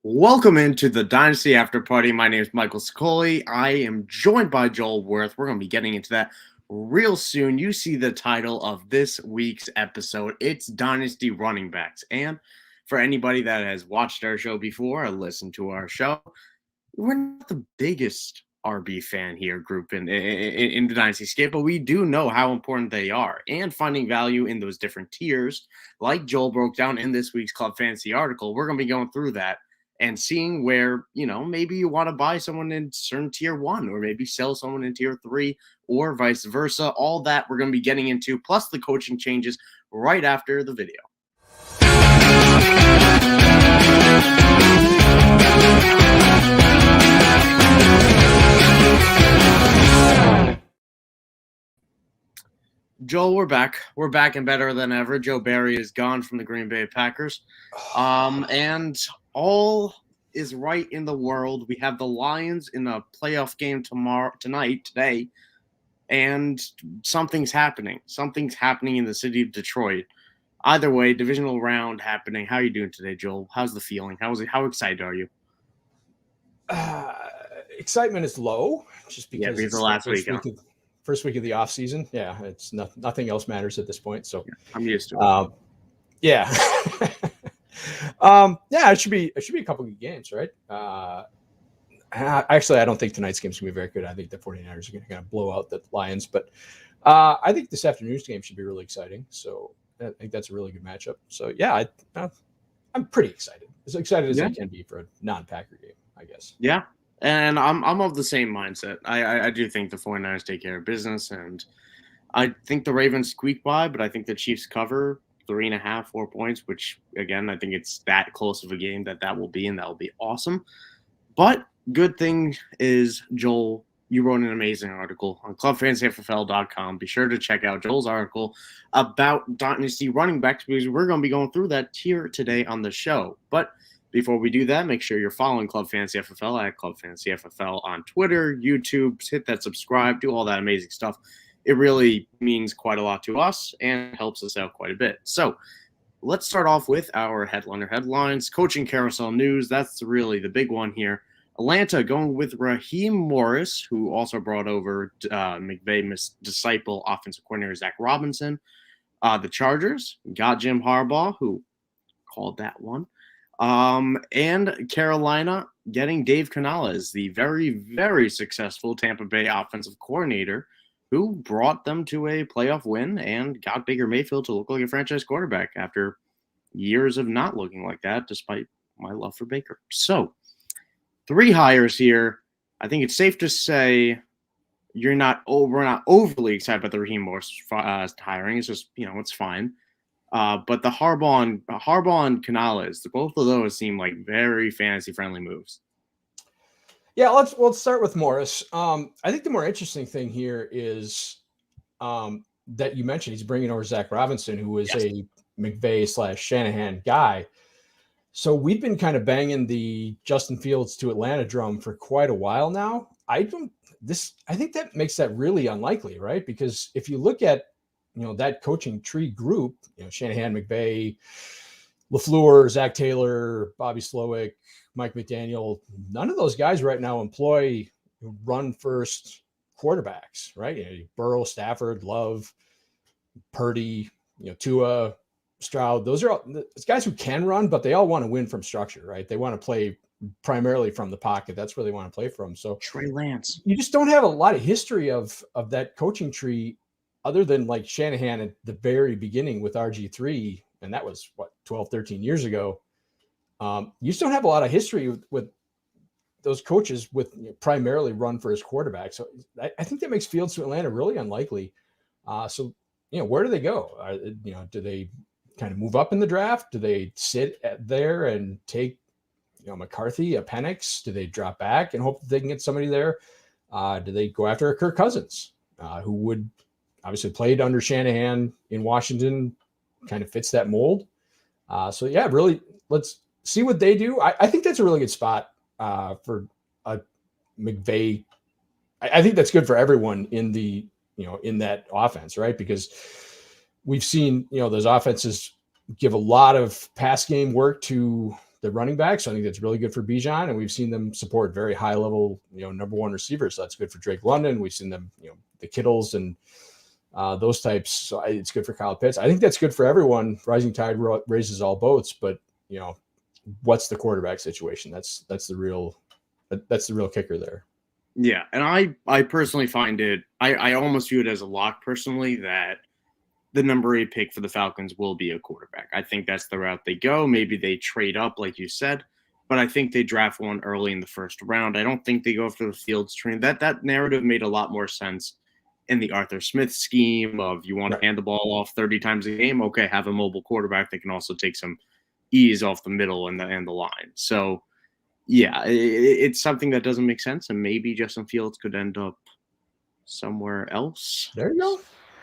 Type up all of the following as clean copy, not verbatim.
Welcome into the Dynasty After Party. My name is Michael Sicoli. I am joined by Joel Wirth. We're going to be getting into that real soon. You see the title of this week's episode. It's Dynasty Running Backs. And for anybody that has watched our show before or listened to our show, we're not the biggest RB fan here group in the Dynasty scape, but we do know how important they are and finding value in those different tiers, like Joel broke down in this week's Club Fantasy article. We're going to be going through that and seeing where, maybe you want to buy someone in certain tier 1 or maybe sell someone in tier 3 or vice versa. All that we're going to be getting into, plus the coaching changes right after the video. Joel, we're back. We're back and better than ever. Joe Barry is gone from the Green Bay Packers. And all is right in the world. We have the Lions in a playoff game today, and something's happening. Something's happening in the city of Detroit. Either way, divisional round happening. How are you doing today, Joel? How's the feeling? How excited are you? Excitement is low, just because it's the last week. First week of the offseason. Yeah, it's nothing else matters at this point. So I'm used to it. Yeah. It should be a couple of good games, right? Actually, I don't think tonight's game is going to be very good. I think the 49ers are going to kind of blow out the Lions, but I think this afternoon's game should be really exciting. So I think that's a really good matchup. So yeah, I'm pretty excited. As excited as I can be for a non-Packer game, I guess. Yeah. And I'm of the same mindset. I do think the 49ers take care of business, and I think the Ravens squeak by, but I think the Chiefs cover 3.5, 4 points, which, again, I think it's that close of a game that will be, and that will be awesome. But good thing is, Joel, you wrote an amazing article on clubfantasyffl.com. Be sure to check out Joel's article about Dynasty running backs, because we're going to be going through that tier today on the show. But before we do that, make sure you're following Club Fantasy FFL at Club Fantasy FFL on Twitter, YouTube. Hit that subscribe, do all that amazing stuff. It really means quite a lot to us and helps us out quite a bit. So let's start off with our headlines. Coaching carousel news, that's really the big one here. Atlanta going with Raheem Morris, who also brought over McVay's disciple offensive coordinator Zach Robinson. The Chargers got Jim Harbaugh, who called that one. And Carolina getting Dave Canales, the very, very successful Tampa Bay offensive coordinator, who brought them to a playoff win and got Baker Mayfield to look like a franchise quarterback after years of not looking like that, despite my love for Baker. So 3 hires here. I think it's safe to say we're not overly excited about the Raheem Morris hiring. It's just, it's fine. But the Harbaugh and Canales, both of those seem like very fantasy-friendly moves. Yeah, let's start with Morris. I think the more interesting thing here is that you mentioned he's bringing over Zach Robinson, who is a McVay/Shanahan guy. So we've been kind of banging the Justin Fields to Atlanta drum for quite a while now. I think that makes that really unlikely, right? Because if you look at that coaching tree group, Shanahan, McVay, LaFleur, Zach Taylor, Bobby Slowick, Mike McDaniel, none of those guys right now employ run first quarterbacks, right? Burrow, Stafford, Love, Purdy, Tua, Stroud. Those are all guys who can run, but they all want to win from structure, right? They want to play primarily from the pocket. That's where they want to play from. So Trey Lance, you just don't have a lot of history of that coaching tree, other than like Shanahan at the very beginning with RG3, and that was 12, 13 years ago. You just don't have a lot of history with those coaches with primarily run first quarterback. So I think that makes Fields to Atlanta really unlikely. So where do they go? Do they kind of move up in the draft? Do they sit there and take McCarthy, a Penix? Do they drop back and hope that they can get somebody there? Do they go after a Kirk Cousins, who would obviously played under Shanahan in Washington, kind of fits that mold. So yeah, really, let's see what they do. I think that's a really good spot for a McVay. I think that's good for everyone in the, in that offense, right? Because we've seen, those offenses give a lot of pass game work to the running backs. So I think that's really good for Bijan, and we've seen them support very high level, number one receivers. So that's good for Drake London. We've seen them, the Kittles and those types. So it's good for Kyle Pitts. I think that's good for everyone. Rising tide raises all boats. But what's the quarterback situation? That's the real kicker there. Yeah, and I personally find it. I almost view it as a lock personally that the number 8 pick for the Falcons will be a quarterback. I think that's the route they go. Maybe they trade up, like you said, but I think they draft one early in the first round. I don't think they go for the Fields train. That narrative made a lot more sense in the Arthur Smith scheme of you want to hand the ball off 30 times a game. Okay, have a mobile quarterback that can also take some ease off the middle and the line. So, yeah, it's something that doesn't make sense, and maybe Justin Fields could end up somewhere else. There you go.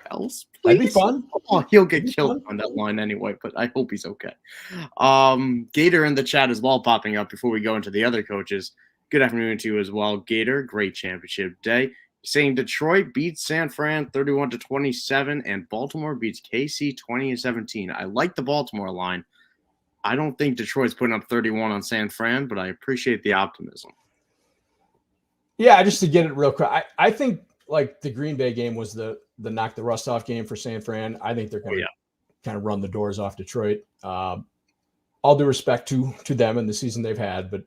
Else, please. That'd be fun. Oh, he'll get killed on that line anyway, but I hope he's okay. Gator in the chat as well popping up before we go into the other coaches. Good afternoon to you as well, Gator. Great championship day. Saying Detroit beats San Fran 31-27, and Baltimore beats KC 20-17. I like the Baltimore line. I don't think Detroit's putting up 31 on San Fran, but I appreciate the optimism. Yeah, just to get it real quick, I think like the Green Bay game was the knock the rust off game for San Fran. I think they're going to kind of run the doors off Detroit. All due respect to them and the season they've had, but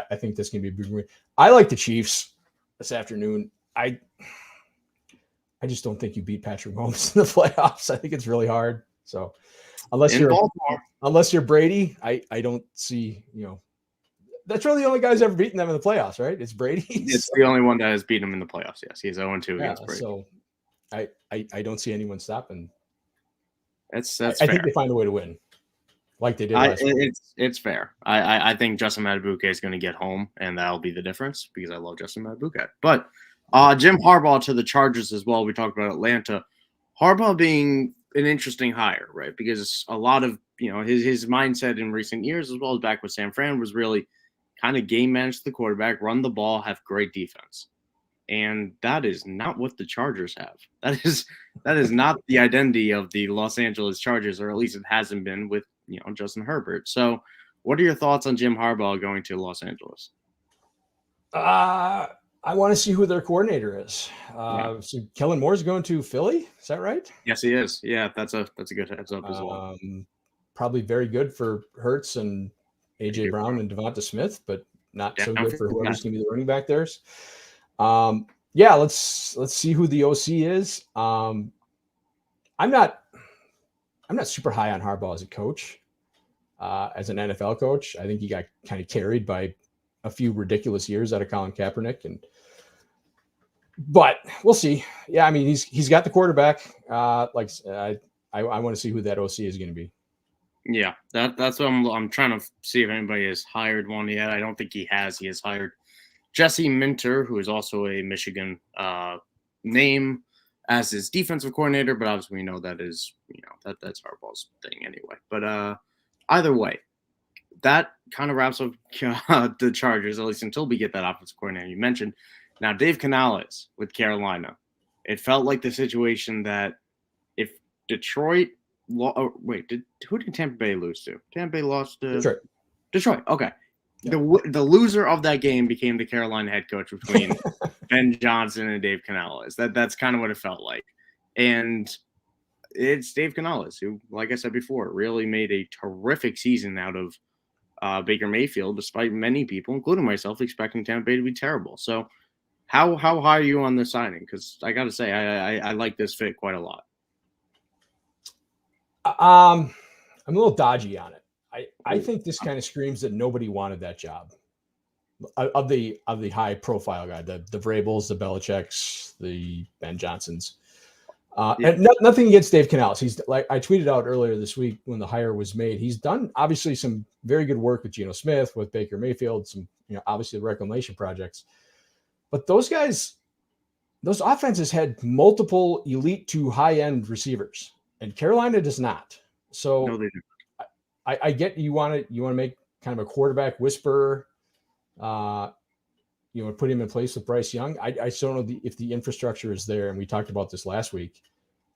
I think this can be a big win. I like the Chiefs this afternoon. I just don't think you beat Patrick Mahomes in the playoffs. I think it's really hard. So unless you're Brady, I don't see, that's really the only guy's ever beaten them in the playoffs, right? It's Brady. It's the only one that has beaten him in the playoffs. Yes, he's 0-2 against Brady. So I don't see anyone stopping. I think they find a way to win, like they did last week. It's fair. I think Justin Madubuike is going to get home, and that'll be the difference because I love Justin Madubuike. But Jim Harbaugh to the Chargers as well. We talked about Atlanta. Harbaugh being an interesting hire, right? Because a lot of his mindset in recent years, as well as back with San Fran, was really kind of game manage the quarterback, run the ball, have great defense. And that is not what the Chargers have. That is not the identity of the Los Angeles Chargers, or at least it hasn't been with Justin Herbert. So what are your thoughts on Jim Harbaugh going to Los Angeles? I want to see who their coordinator is. So Kellen Moore's going to Philly. Is that right? Yes, he is. Yeah, that's a good heads up as well. Probably very good for Hurts and AJ Brown and Devonta Smith, but not so good for whoever's going to be the running back there. Let's see who the OC is. I'm not super high on Harbaugh as a coach, as an NFL coach. I think he got kind of carried by a few ridiculous years out of Colin Kaepernick, but we'll see. Yeah, I mean he's got the quarterback. I want to see who that OC is going to be. Yeah, that's what I'm trying to see if anybody has hired one yet. I don't think he has. He has hired Jesse Minter, who is also a Michigan name, as his defensive coordinator, but obviously we know that is that's Harbaugh's thing anyway. But either way, that kind of wraps up the Chargers, at least until we get that offensive coordinator you mentioned. Now, Dave Canales with Carolina. It felt like the situation that if Detroit who did Tampa Bay lose to? Tampa Bay lost to Detroit. Okay. Yeah. The loser of that game became the Carolina head coach between Ben Johnson and Dave Canales. That's kind of what it felt like. And it's Dave Canales, who, like I said before, really made a terrific season out of Baker Mayfield, despite many people, including myself, expecting Tampa Bay to be terrible. So how high are you on this signing? Because I got to say, I like this fit quite a lot. I'm a little dodgy on it. I think this kind of screams that nobody wanted that job of the high profile guy, the Vrabels, the Belichicks, the Ben Johnsons. And nothing against Dave Canales. He's like I tweeted out earlier this week when the hire was made. He's done obviously some very good work with Geno Smith, with Baker Mayfield, some obviously the reclamation projects. But those guys, those offenses had multiple elite to high end receivers, and Carolina does not. So no, they do. I get you want to make kind of a quarterback whisperer, put him in place with Bryce Young. I just don't know if the infrastructure is there, and we talked about this last week,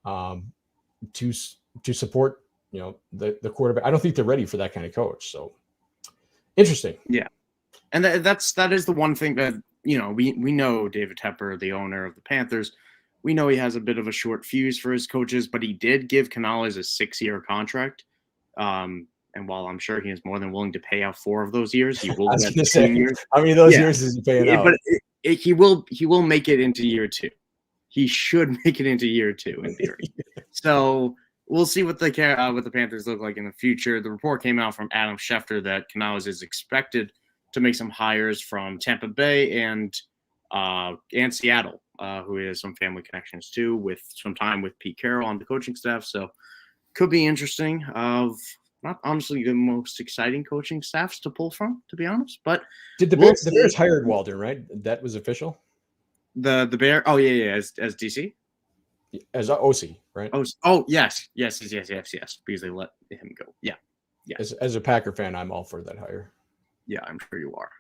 to support the quarterback. I don't think they're ready for that kind of coach. So Interesting. Yeah. And that is the one thing that, we know David Tepper, the owner of the Panthers, we know he has a bit of a short fuse for his coaches, but he did give Canales a 6-year contract. And while I'm sure he is more than willing to pay out 4 of those years, he will get 2 years. How many of those years is he paying out? But he will make it into year 2. He should make it into year 2 in theory. So we'll see what the Panthers look like in the future. The report came out from Adam Schefter that Canales is expected to make some hires from Tampa Bay and Seattle, who has some family connections too, with some time with Pete Carroll on the coaching staff. So could be interesting. Not honestly the most exciting coaching staffs to pull from, to be honest. But did the Bears hired Walden, right? That was official. The Bear. Oh yeah, as DC. As OC, right? Oh yes. Because they let him go. Yeah. As a Packer fan, I'm all for that hire. Yeah, I'm sure you are.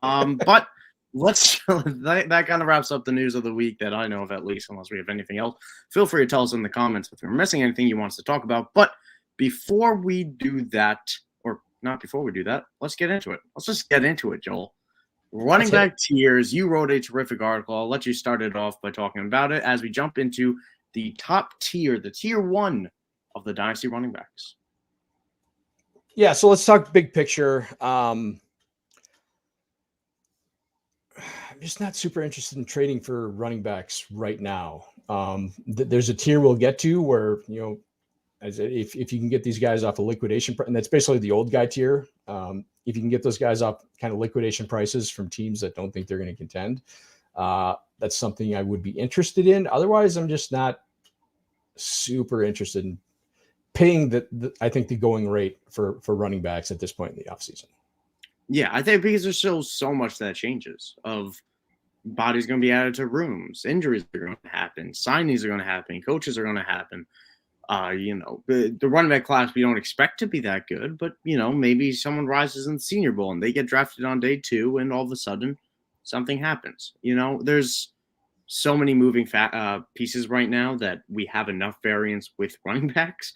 But that kind of wraps up the news of the week that I know of, at least, unless we have anything else. Feel free to tell us in the comments if we're missing anything you want us to talk about. But before we do that, or not before we do that, let's get into it. Let's just get into it, Joel. Running back tiers. You wrote a terrific article. I'll let you start it off by talking about it as we jump into the top tier, the tier 1 of the Dynasty running backs. Yeah, so let's talk big picture. I'm just not super interested in trading for running backs right now. There's a tier we'll get to where, if you can get these guys off a liquidation, and that's basically the old guy tier. If you can get those guys off kind of liquidation prices from teams that don't think they're going to contend, that's something I would be interested in. Otherwise, I'm just not super interested in paying I think the going rate for running backs at this point in the offseason. Yeah, I think because there's still so much that changes of bodies going to be added to rooms, injuries are going to happen, signings are going to happen, coaches are going to happen. The running back class we don't expect to be that good, but maybe someone rises in the Senior Bowl and they get drafted on day 2, and all of a sudden something happens. There's so many moving pieces right now that we have enough variance with running backs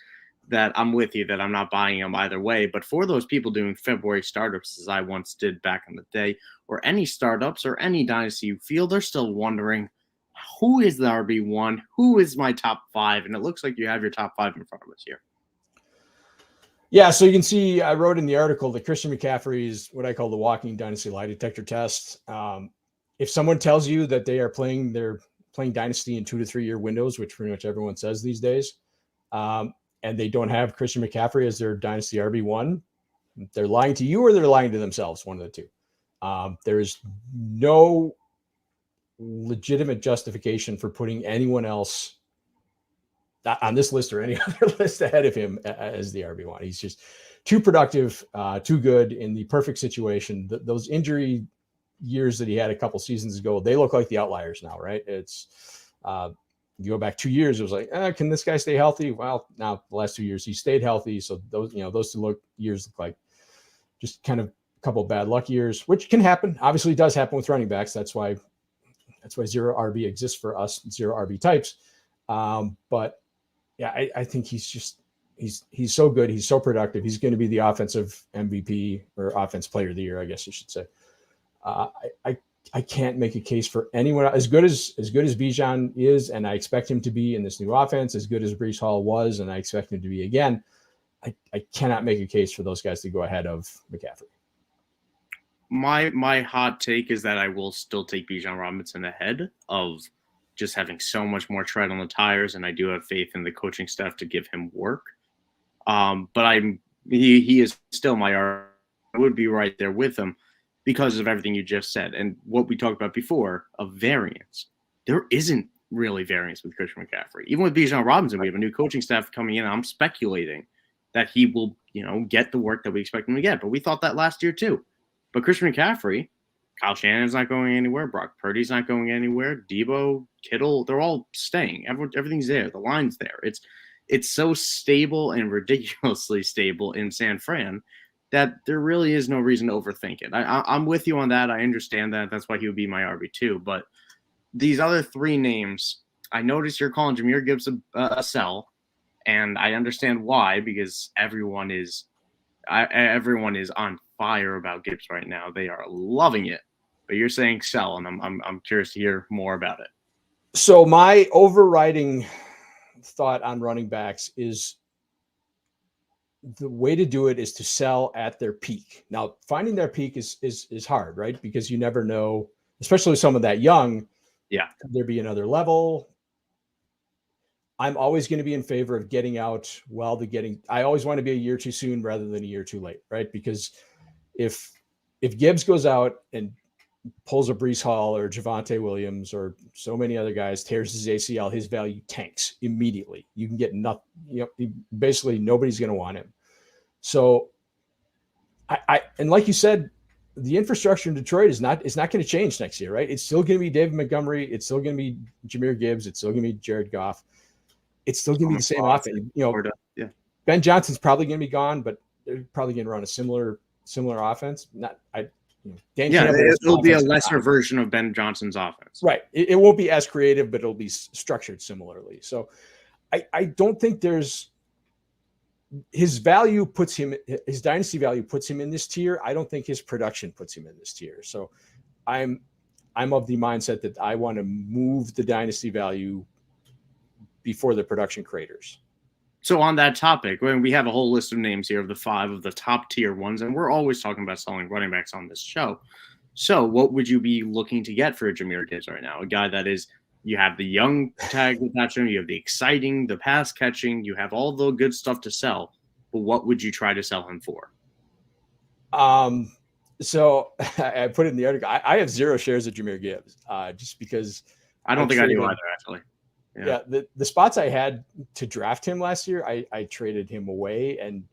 that I'm with you that I'm not buying them either way. But for those people doing February startups, as I once did back in the day, or any startups or any dynasty you feel, they're still wondering, who is the RB1? Who is my top 5? And it looks like you have your top 5 in front of us here. Yeah, so you can see I wrote in the article that Christian McCaffrey is what I call the walking dynasty lie detector test. If someone tells you that they're playing dynasty in 2 to 3 year windows, which pretty much everyone says these days, and they don't have Christian McCaffrey as their dynasty RB1, they're lying to you or they're lying to themselves, one of the two. There is no legitimate justification for putting anyone else on this list or any other list ahead of him as the RB1. He's just too productive, too good in the perfect situation. Those injury years that he had a couple seasons ago, they look like the outliers now, right? It's you go back 2 years, it was like, can this guy stay healthy? Well, now the last 2 years he stayed healthy. So those 2 years look like just kind of a couple of bad luck years, which can happen. Obviously, it does happen with running backs. That's why zero RB exists for us, zero RB types. But yeah, I think he's so good. He's so productive. He's going to be the offensive MVP or offense player of the year, I guess you should say. I can't make a case for anyone as good as Bijan is, and I expect him to be in this new offense, as good as Breece Hall was, and I expect him to be again. I cannot make a case for those guys to go ahead of McCaffrey. My hot take is that I will still take Bijan Robinson ahead of just having so much more tread on the tires, and I do have faith in the coaching staff to give him work. But he is still my RB. I would be right there with him because of everything you just said and what we talked about before of variance. There isn't really variance with Christian McCaffrey. Even with Bijan Robinson, we have a new coaching staff coming in. I'm speculating that he will, get the work that we expect him to get. But we thought that last year too. But Christian McCaffrey, Kyle Shannon's not going anywhere. Brock Purdy's not going anywhere. Debo, Kittle, they're all staying. Everything's there. The line's there. It's so stable and ridiculously stable in San Fran that there really is no reason to overthink it. I'm with you on that. I understand that. That's why he would be my RB2. But these other 3 names, I noticed you're calling Jahmyr Gibbs a sell, and I understand why, because everyone is on fire about Gibbs right now. They are loving it. But you're saying sell, and I'm curious to hear more about it. So my overriding thought on running backs is the way to do it is to sell at their peak. Now, finding their peak is hard, right? Because you never know, especially with someone that young. Yeah. Could there be another level? I'm always going to be in favor of getting out while I always want to be a year too soon rather than a year too late, right? Because if Gibbs goes out and pulls a Breece Hall or Javonte Williams or so many other guys, tears his ACL, his value tanks immediately. You can get nothing, basically nobody's going to want him. So and like you said, the infrastructure in Detroit is not going to change next year, right? It's still going to be David Montgomery. It's still going to be Jahmyr Gibbs. It's still going to be Jared Goff. It's still going to be the same offense. Yeah. Ben Johnson's probably going to be gone, but they're probably going to run a similar offense. It'll be a lesser version of Ben Johnson's offense. Right. It won't be as creative, but it'll be structured similarly. So I don't think there's his value his dynasty value puts him in this tier. I don't think his production puts him in this tier. So I'm of the mindset that I want to move the dynasty value before the production craters. So on that topic, when we have a whole list of names here of the 5 of the top tier ones, and we're always talking about selling running backs on this show. So what would you be looking to get for a Jahmyr Gibbs right now? A guy that is, you have the young tag attached to him, you have the exciting, the pass catching, you have all the good stuff to sell. But what would you try to sell him for? So I put it in the article. I have 0 shares of Jahmyr Gibbs, just because I don't think I do either, actually. Yeah, the spots I had to draft him last year, I traded him away, and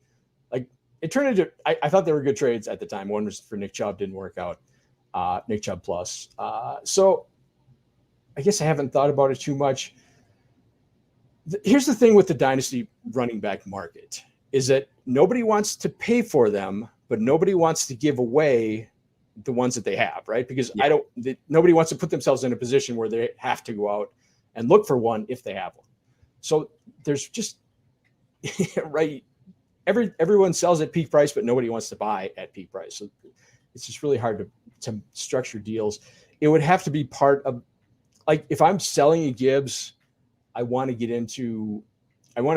like it turned into I thought they were good trades at the time. One was for Nick Chubb, didn't work out. Nick Chubb plus. So I guess I haven't thought about it too much. Here's the thing with the dynasty running back market is that nobody wants to pay for them, but nobody wants to give away the ones that they have, right? Because nobody wants to put themselves in a position where they have to go out and look for one if they have one. So there's just right. Everyone sells at peak price, but nobody wants to buy at peak price. So it's just really hard to structure deals. It would have to be part of, like, if I'm selling a Gibbs, I want to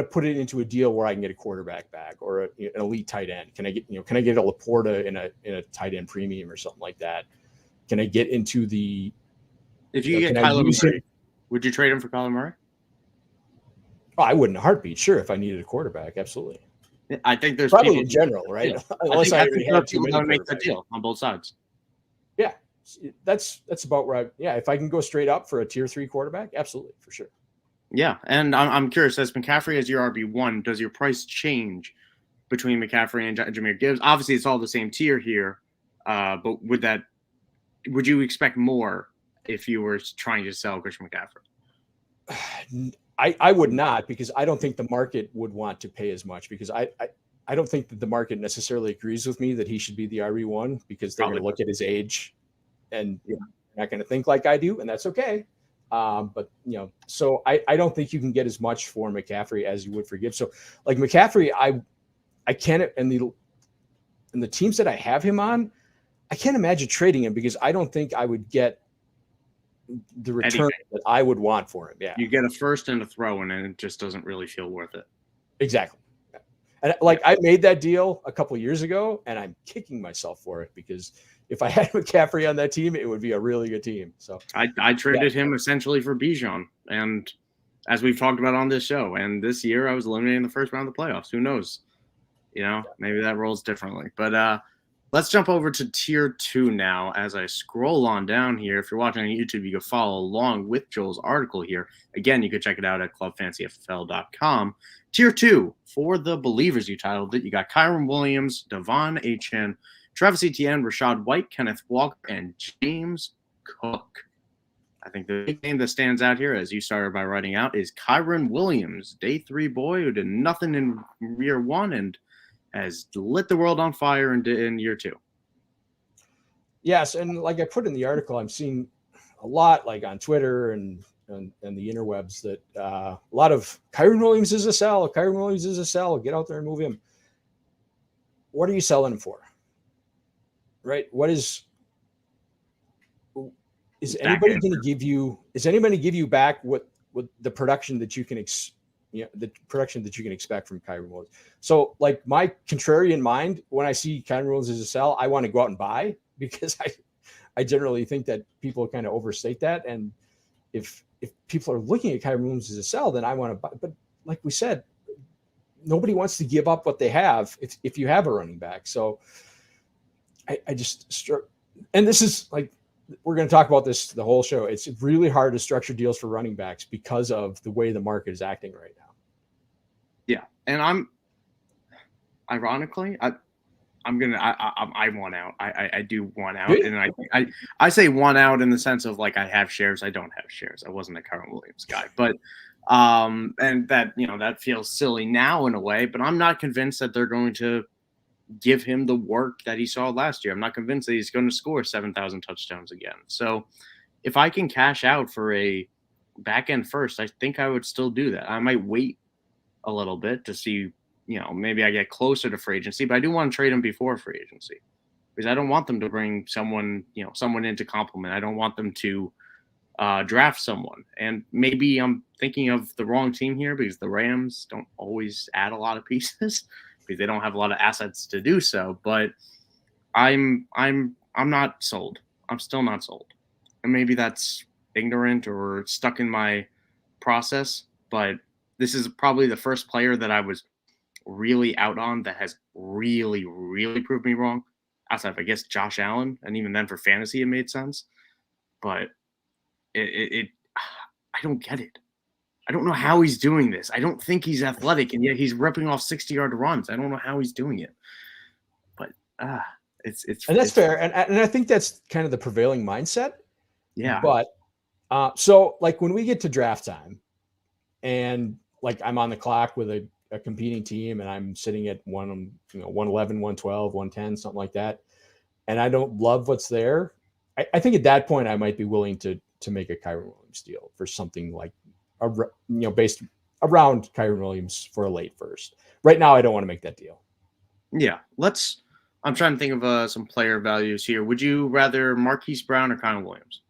put it into a deal where I can get a quarterback back or an elite tight end. Can I get a Laporta in a tight end premium or something like that? Can I get into if you get Kyler Murray? Would you trade him for Kyler Murray? Oh, I would in a heartbeat. Sure, if I needed a quarterback, absolutely. I think there's probably people in general, right? Yeah. Unless I already had too many. That would make the deal on both sides. Yeah, that's about where if I can go straight up for a tier 3 quarterback, absolutely, for sure. Yeah, and I'm curious, as McCaffrey as your RB1, does your price change between McCaffrey and Jahmyr Gibbs? Obviously, it's all the same tier here, but would you expect more if you were trying to sell Christian McCaffrey? I would not, because I don't think the market would want to pay as much, because I don't think that the market necessarily agrees with me that he should be the RB1, because they're going to look at his age and not going to think like I do, and that's okay. But so I don't think you can get as much for McCaffrey as you would for Gibbs. So like McCaffrey, I can't, and the teams that I have him on, I can't imagine trading him, because I don't think I would get the return that I would want for him. Yeah. You get a first and a throw, and it just doesn't really feel worth it. Exactly. And I made that deal a couple of years ago, and I'm kicking myself for it, because if I had McCaffrey on that team, it would be a really good team. So I traded him essentially for Bijan, and as we've talked about on this show, and this year I was eliminated in the first round of the playoffs. Who knows? Maybe that rolls differently. But let's jump over to tier 2 now. As I scroll on down here, if you're watching on YouTube, you can follow along with Joel's article here. Again, you can check it out at clubfantasyfl.com. Tier 2, for the believers, you titled it. You got Kyren Williams, Devon Achane, Travis Etienne, Rashad White, Kenneth Walker, and James Cook. I think the big name that stands out here, as you started by writing out, is Kyren Williams, day 3 boy who did nothing in year 1 and has lit the world on fire in year 2. Yes, and like I put in the article, I'm seeing a lot, like on Twitter and the interwebs, that a lot of Kyren Williams is a sell. Kyren Williams is a sell. Get out there and move him. What are you selling him for? right? Is anybody going to give you back what the production that you can the production that you can expect from Kyren Williams? So like my contrarian mind, when I see Kyren Williams as a sell, I want to go out and buy, because I generally think that people kind of overstate that. And if people are looking at Kyren Williams as a sell, then I want to buy. But like we said, nobody wants to give up what they have if you have a running back. So I just and this is like, we're going to talk about this the whole show. It's really hard to structure deals for running backs because of the way the market is acting right now. Yeah. And I want out. I do want out. Good. And I say want out in the sense of like, I have shares. I don't have shares. I wasn't a Kyren Williams guy, but and that, that feels silly now in a way, but I'm not convinced that they're going to give him the work that he saw last year. I'm not convinced that he's going to score 7,000 touchdowns again. So if I can cash out for a back end first, I think I would still do that. I might wait a little bit to see, maybe I get closer to free agency, but I do want to trade him before free agency, because I don't want them to bring someone in to complement. I don't want them to draft someone. And maybe I'm thinking of the wrong team here, because the Rams don't always add a lot of pieces because they don't have a lot of assets to do so. But I'm not sold. I'm still not sold. And maybe that's ignorant or stuck in my process, but this is probably the first player that I was really out on that has really, really proved me wrong. Outside of, I guess, Josh Allen, and even then for fantasy it made sense. But I don't get it. I don't know how he's doing this. I don't think he's athletic, and yet he's ripping off 60-yard runs. I don't know how he's doing it. But and that's fair. And I think that's kind of the prevailing mindset. Yeah. But so like when we get to draft time, and like I'm on the clock with a competing team, and I'm sitting at 111, 112, 110, something like that, and I don't love what's there, I think at that point I might be willing to make a Kyren Williams deal for something like based around Kyren Williams for a late first. Right now, I don't want to make that deal. Yeah, I'm trying to think of some player values here. Would you rather Marquise Brown or Kyren Williams?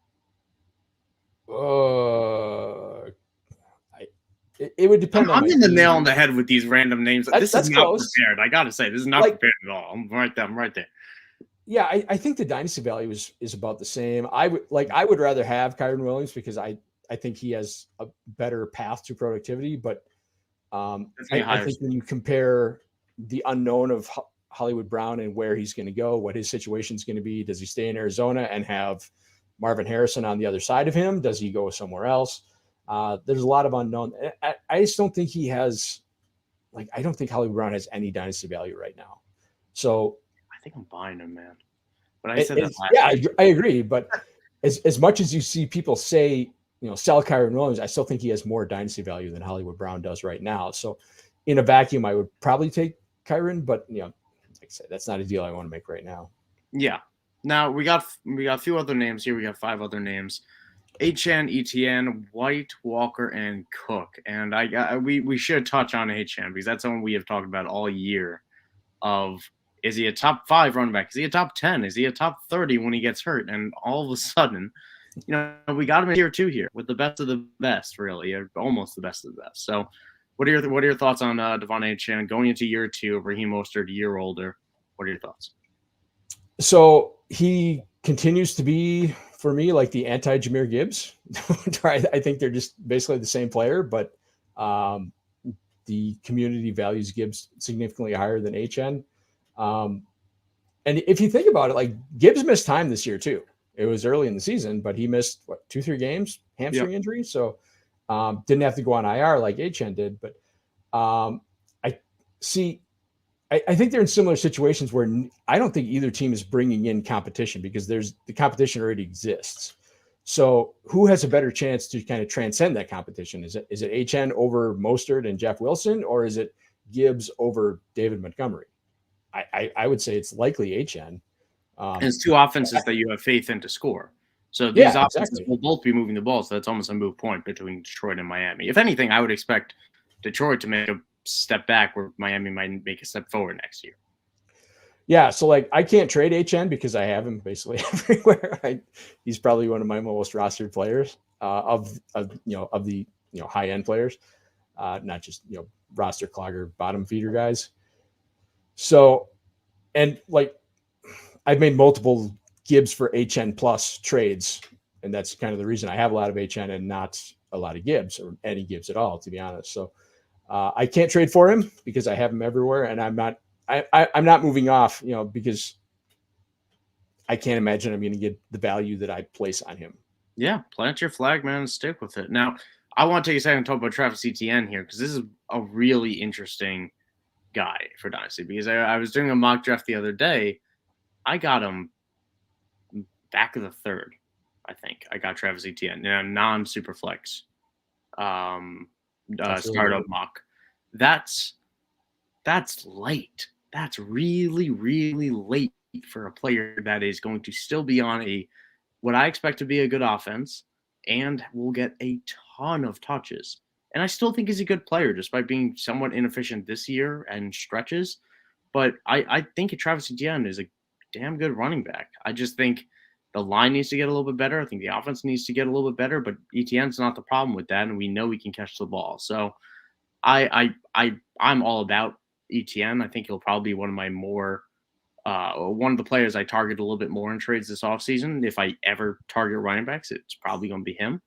It would depend. I'm in the nail on the head with these random names. This is not close. Prepared. I gotta say, this is not prepared at all. I'm right there. Yeah, I think the dynasty value is about the same. I would rather have Kyren Williams, because I think he has a better path to productivity. But I think when you compare the unknown of Hollywood Brown and where he's going to go, what his situation is going to be, does he stay in Arizona and have Marvin Harrison on the other side of him? Does he go somewhere else? There's a lot of unknown. I just don't think he has, I don't think Hollywood Brown has any dynasty value right now. So I think I'm buying him, man. But I said that last week. I agree. But as much as you see people say, sell Kyren Williams, I still think he has more dynasty value than Hollywood Brown does right now. So in a vacuum, I would probably take Kyren, but like I said, that's not a deal I want to make right now. Yeah. Now we got a few other names here. We got 5 other names: HN, ETN, White, Walker, and Cook. And we should touch on HN, because that's someone we have talked about all year. Is he a top 5 running back? Is he a top 10? Is he a top 30 when he gets hurt? And all of a sudden, we got him in tier 2 here with the best of the best, really, or almost the best of the best. So what are your thoughts on Devon HN going into year 2, Raheem Mostert, a year older? What are your thoughts? So he continues to be, for me, like the anti-Jahmyr Gibbs. I think they're just basically the same player, but the community values Gibbs significantly higher than HN. And if you think about it, Gibbs missed time this year too. It was early in the season, but he missed 2-3 games, hamstring injury. So didn't have to go on IR like HN did. But I think they're in similar situations where I don't think either team is bringing in competition, because the competition already exists. So who has a better chance to kind of transcend that competition? Is it HN over Mostert and Jeff Wilson, or is it Gibbs over David Montgomery? I would say it's likely HN. And it's 2 offenses that you have faith in to score. So these offenses will both be moving the ball. So that's almost a moot point between Detroit and Miami. If anything, I would expect Detroit to make a step back where Miami might make a step forward next year. Yeah, so like I can't trade HN because I have him basically everywhere. He's probably one of my most rostered players of the high end players, not just roster clogger bottom feeder guys. So, and like I've made multiple Gibbs for HN plus trades, and that's kind of the reason I have a lot of HN and not a lot of Gibbs or any Gibbs at all, to be honest. So I can't trade for him because I have him everywhere, and I'm not moving off, because I can't imagine I'm going to get the value that I place on him. Yeah, plant your flag, man, and stick with it. Now, I want to take a second and talk about Travis Etienne here because this is a really interesting guy for Dynasty because I was doing a mock draft the other day. I got him back of the third, I think. I got Travis Etienne, non-Superflex startup mock. That's late. That's really, really late for a player that is going to still be on what I expect to be a good offense and will get a ton of touches. And I still think he's a good player despite being somewhat inefficient this year and stretches. But I think Travis Etienne is a damn good running back. I just think the line needs to get a little bit better. I think the offense needs to get a little bit better, but Etienne's not the problem with that, and we know he can catch the ball. So I'm all about Etienne. I think he'll probably be one of my one of the players I target a little bit more in trades this offseason. If I ever target running backs, it's probably going to be him.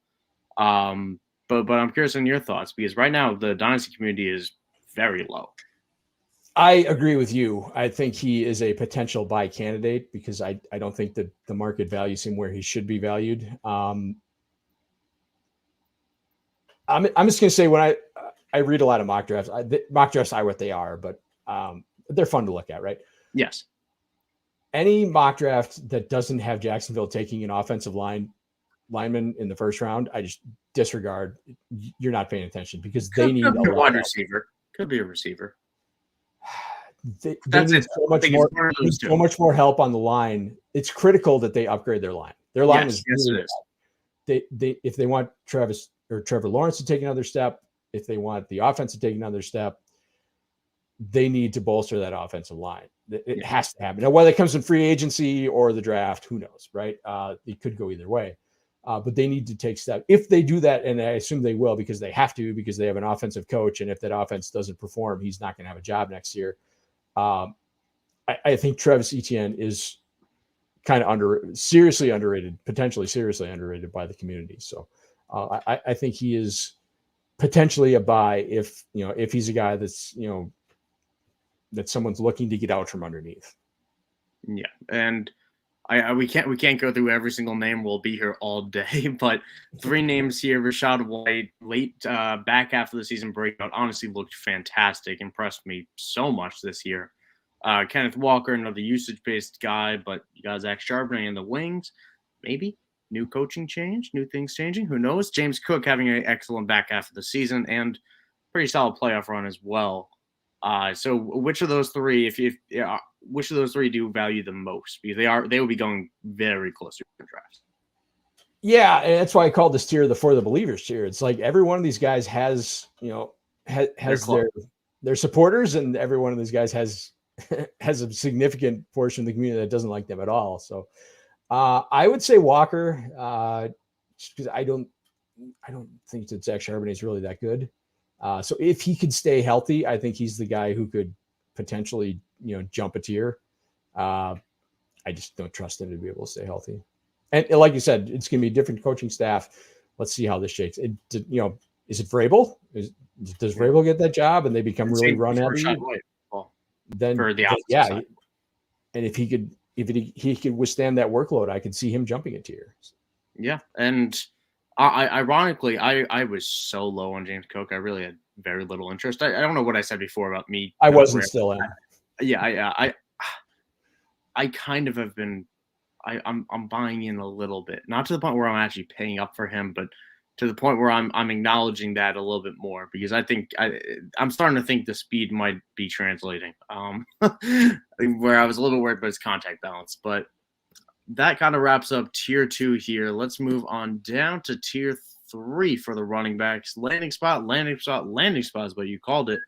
But I'm curious on your thoughts because right now the Dynasty community is very low. I agree with you. I think he is a potential buy candidate because I don't think that the market values him where he should be valued. I'm just going to say when I read a lot of mock drafts. Mock drafts are what they are, but they're fun to look at, right? Yes. Any mock draft that doesn't have Jacksonville taking an offensive lineman in the first round, I just disregard. You're not paying attention because they need a wide receiver. Could be a receiver. They need so much more help on the line. It's critical that they upgrade their line. Their line is really bad. If they want Trevor Lawrence to take another step, if they want the offense to take another step, they need to bolster that offensive line. It has to happen. Now, whether it comes in free agency or the draft, who knows, right? It could go either way. But they need to take steps. If they do that, and I assume they will because they have to, because they have an offensive coach, and if that offense doesn't perform, he's not going to have a job next year. I think Travis Etienne is kind of seriously underrated, potentially seriously underrated by the community. So I think he is potentially a buy if he's a guy that's, that someone's looking to get out from underneath. Yeah. And we can't go through every single name. We'll be here all day, but 3 names here. Rachaad White, late back half of the season breakout, honestly looked fantastic. Impressed me so much this year. Kenneth Walker, another usage-based guy, but you got Zach Charbonnet in the wings. Maybe new coaching change, new things changing. Who knows? James Cook having an excellent back half of the season and pretty solid playoff run as well. So which of those 3, which of those 3 do you value the most? Because they will be going very close to the draft. Yeah, and that's why I called this tier the For the Believers tier. It's like every one of these guys has their supporters, and every one of these guys has a significant portion of the community that doesn't like them at all. So I would say Walker, just because I don't think that Zach Charbonnet is really that good. So if he could stay healthy, I think he's the guy who could potentially, jump a tier. I just don't trust him to be able to stay healthy. And like you said, it's going to be a different coaching staff. Let's see how this shakes. Is it Vrabel? Does Vrabel get that job and they become really run heavy? Then for the side. And if he could withstand that workload, I could see him jumping a tier. Yeah, and ironically, I was so low on James Cook. I really had very little interest. I don't know what I said before about me. I wasn't still in. Yeah, I kind of have been. I'm buying in a little bit, not to the point where I'm actually paying up for him, but to the point where I'm acknowledging that a little bit more because I think I'm starting to think the speed might be translating. Where I was a little worried about his contact balance, but that kind of wraps up tier 2 here. Let's move on down to tier 3 for the running backs. Landing spot is what you called it.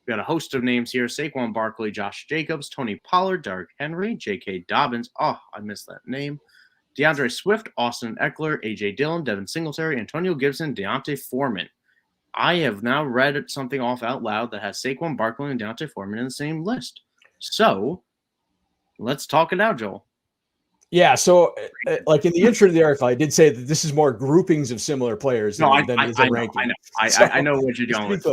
We got a host of names here: Saquon Barkley, Josh Jacobs, Tony Pollard, Derrick Henry, J.K. Dobbins. Oh, I missed that name. DeAndre Swift, Austin Eckler, A.J. Dillon, Devin Singletary, Antonio Gibson, Deontay Foreman. I have now read something off out loud that has Saquon Barkley and Deontay Foreman in the same list. So let's talk it out, Joel. Yeah, so like in the intro to the article, I did say that this is more groupings of similar players than is a ranking. I know what you're going with.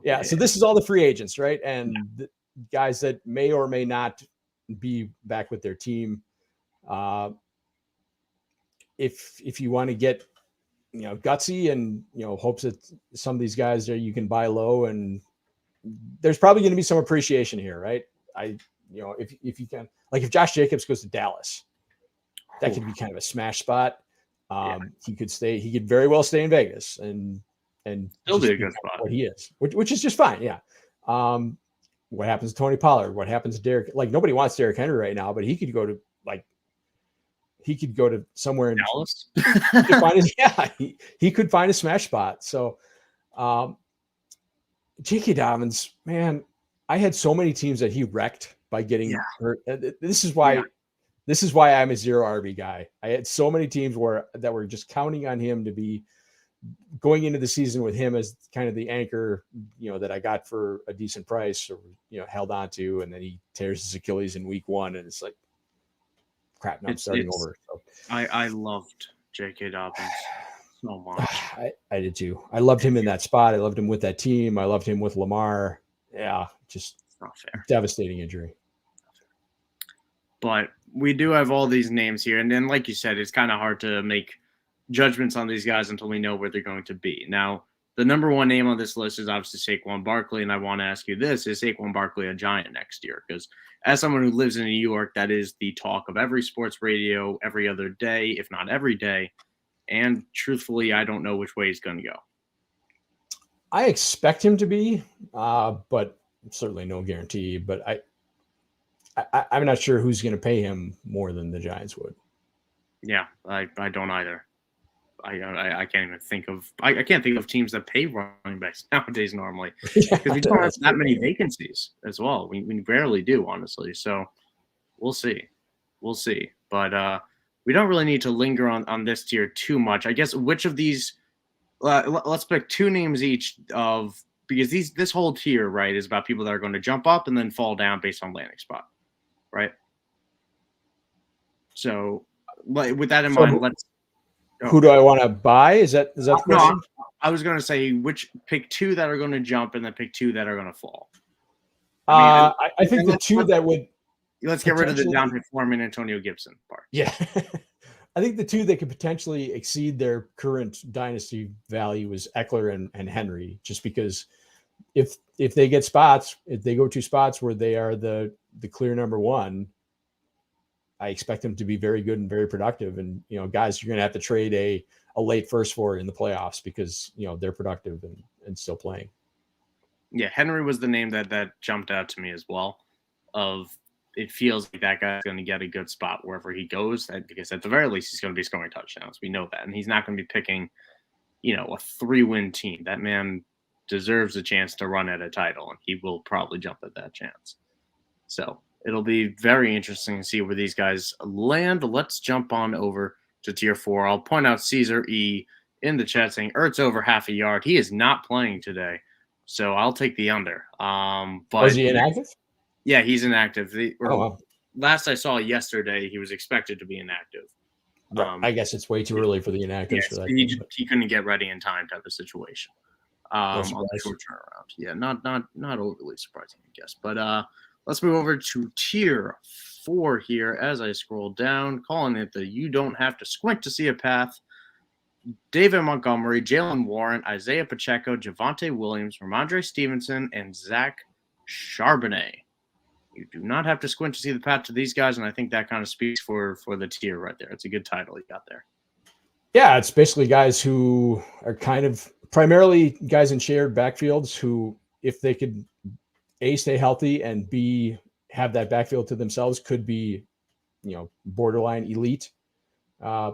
Yeah, so this is all the free agents, right? And the guys that may or may not be back with their team. If you want to get, gutsy and, hopes that some of these guys there you can buy low, and there's probably going to be some appreciation here, right? If you can, like if Josh Jacobs goes to Dallas, that could be kind of a smash spot. He could very well stay in Vegas and still be a good spot. What he is, which is just fine. Yeah. What happens to Tony Pollard? What happens to Derrick? Like nobody wants Derrick Henry right now, but he could go to somewhere in Dallas. He could find a smash spot. So, J.K. Dobbins, man, I had so many teams that he wrecked by getting hurt. This is why I'm a zero RB guy. I had so many teams that were just counting on him to be going into the season with him as kind of the anchor, that I got for a decent price or, held on to, and then he tears his Achilles in week 1. And it's like, crap, now I'm starting over. So. I loved J.K. Dobbins so much. I did too. I loved him in that spot. I loved him with that team. I loved him with Lamar. Yeah, just not fair. Devastating injury. But we do have all these names here. And then, like you said, it's kind of hard to make judgments on these guys until we know where they're going to be. Now, the number one name on this list is obviously Saquon Barkley. And I want to ask you this: is Saquon Barkley a Giant next year? Because as someone who lives in New York, that is the talk of every sports radio every other day, if not every day. And truthfully, I don't know which way he's going to go. I expect him to be, but certainly no guarantee. But I'm not sure who's going to pay him more than the Giants would. Yeah, I don't either. I can't even think of I can't think of teams that pay running backs nowadays normally, because we don't have that many vacancies as well. We rarely do, honestly. So we'll see. But we don't really need to linger on this tier too much. I guess which of these let's pick two names each because this whole tier, right, is about people that are going to jump up and then fall down based on landing spot, right? So with that in mind, let's. Who do I want to buy? Is that the question? No, I was going to say pick two that are going to jump and then pick two that are going to fall. I think the two that would. Let's get rid of the Deontay Foreman, Antonio Gibson part. Yeah. I think the two that could potentially exceed their current dynasty value is Eckler and Henry, just because if they get spots, if they go to spots where they are the clear number one, I expect them to be very good and very productive. And, guys, you're going to have to trade a late first for in the playoffs because, they're productive and still playing. Yeah, Henry was the name that jumped out to me as well. It feels like that guy's going to get a good spot wherever he goes, because at the very least he's going to be scoring touchdowns. We know that. And he's not going to be picking, a 3-win team. That man deserves a chance to run at a title, and he will probably jump at that chance. So it'll be very interesting to see where these guys land. Let's jump on over to tier 4. I'll point out Caesar E in the chat saying Ertz over half a yard. He is not playing today, so I'll take the under. But was he inactive? Yeah, he's inactive. Wow. Last I saw yesterday, he was expected to be inactive. I guess it's way too early for the inactives for that. He couldn't get ready in time type of situation. On the short turnaround. Yeah, not overly surprising, I guess. But let's move over to tier 4 here as I scroll down, calling it the you don't have to squint to see a path. David Montgomery, Jalen Warren, Isaiah Pacheco, Javonte Williams, Ramondre Stevenson, and Zach Charbonnet. You do not have to squint to see the path to these guys, and I think that kind of speaks for the tier right there. It's a good title you got there. Yeah, it's basically guys who are kind of primarily guys in shared backfields who, if they could A, stay healthy, and B, have that backfield to themselves, could be, borderline elite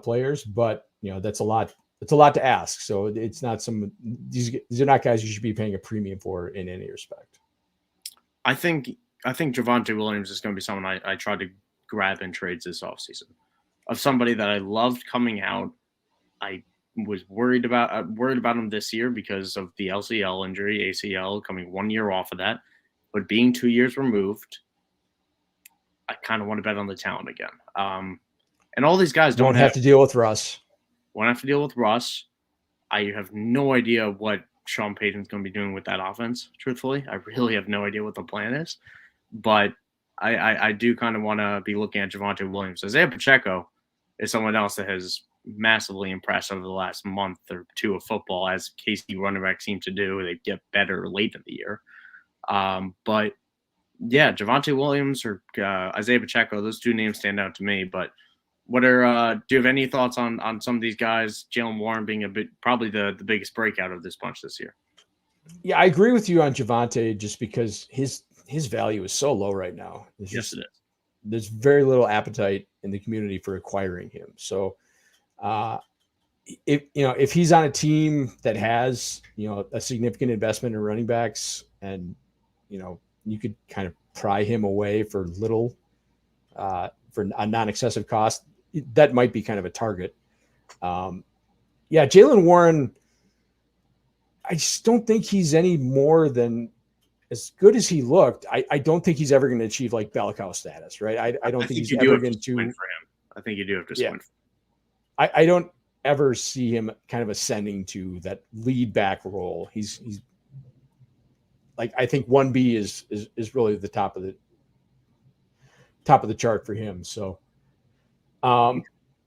players. But, that's a lot. It's a lot to ask. So it's not these are not guys you should be paying a premium for in any respect. I think Javonte Williams is going to be someone I try to grab in trades this offseason. Of somebody that I loved coming out. I was worried about him this year because of the LCL injury, ACL coming 1 year off of that. But being 2 years removed, I kind of want to bet on the talent again. And all these guys don't have to deal with Russ. Won't have to deal with Russ. I have no idea what Sean Payton's going to be doing with that offense, truthfully. I really have no idea what the plan is. But I do kind of want to be looking at Javonte Williams. Isaiah Pacheco is someone else that has massively impressed over the last month or two of football, as KC running backs seem to do. They get better late in the year. But yeah, Javonte Williams or Isaiah Pacheco, those two names stand out to me. But what are do you have any thoughts on some of these guys? Jaylen Warren being probably the biggest breakout of this bunch this year. Yeah, I agree with you on Javonte just because his value is so low right now. It is. There's very little appetite in the community for acquiring him. So if he's on a team that has, a significant investment in running backs and, you could kind of pry him away for little, for a non-excessive cost, that might be kind of a target. Jaylen Warren, I just don't think he's any more than as good as he looked. I don't think he's ever going to achieve like Bellicao status, right? I don't think he's ever going to win for him. I think you do have to swing. I don't ever see him kind of ascending to that lead back role. He's like, I think 1B is really the top of the chart for him. So